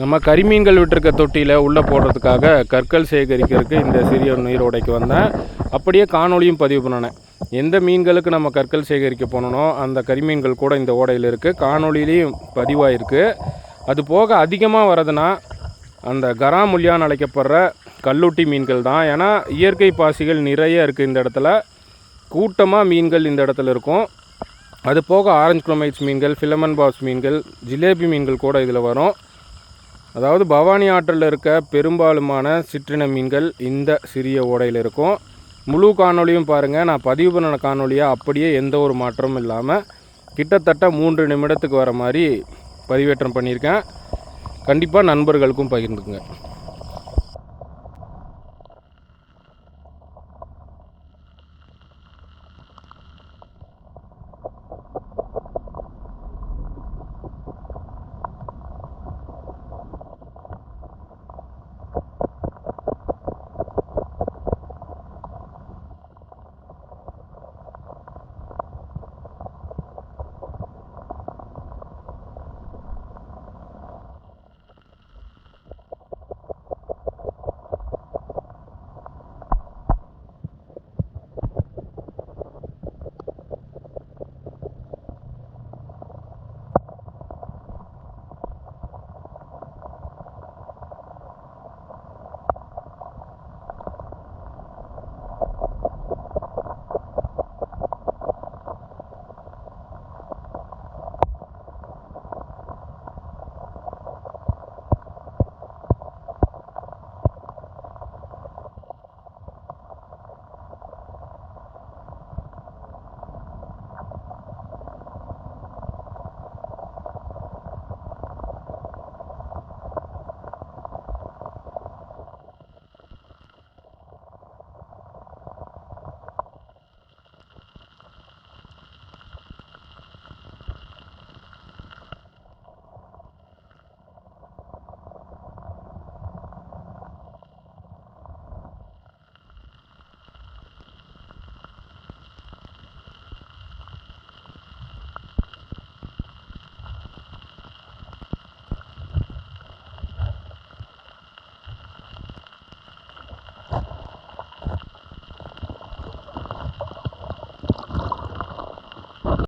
நம்ம கரிமீன்கள் விட்டுருக்க தொட்டியில் உள்ளே போடுறதுக்காக கற்கள் சேகரிக்கிறதுக்கு இந்த சிறிய நீரோடைக்கு வந்தேன். அப்படியே காணொலியும் பதிவு பண்ணினேன். எந்த மீன்களுக்கு நம்ம கற்கள் சேகரிக்க போனோனோ அந்த கரிமீன்கள் கூட இந்த ஓடையில் இருக்குது. காணொலியிலையும் பதிவாயிருக்கு. அது போக அதிகமாக வரதுன்னா அந்த கராமுல்யான்னு அழைக்கப்படுற கல்லுட்டி மீன்கள் தான். ஏன்னா இயற்கை பாசிகள் நிறைய இருக்குது இந்த இடத்துல. கூட்டமாக மீன்கள் இந்த இடத்துல இருக்கும். அது போக ஆரஞ்சு குளமைட்ஸ் மீன்கள், ஃபிலமன் பாஸ் மீன்கள், ஜிலேபி மீன்கள் கூட இதில் வரும். அதாவது பவானி ஆற்றில் இருக்க பெரும்பாலுமான சிற்றின மீன்கள் இந்த சிறிய ஓடையில் இருக்கும். முழு காணொலியும் பாருங்கள். நான் பதிவு பண்ண காணொலியாக அப்படியே எந்த ஒரு மாற்றமும் இல்லாமல் கிட்டத்தட்ட 3 நிமிடத்துக்கு வர மாதிரி பதிவேற்றம் பண்ணியிருக்கேன். கண்டிப்பாக நண்பர்களுக்கும் பகிர்ந்துக்குங்க.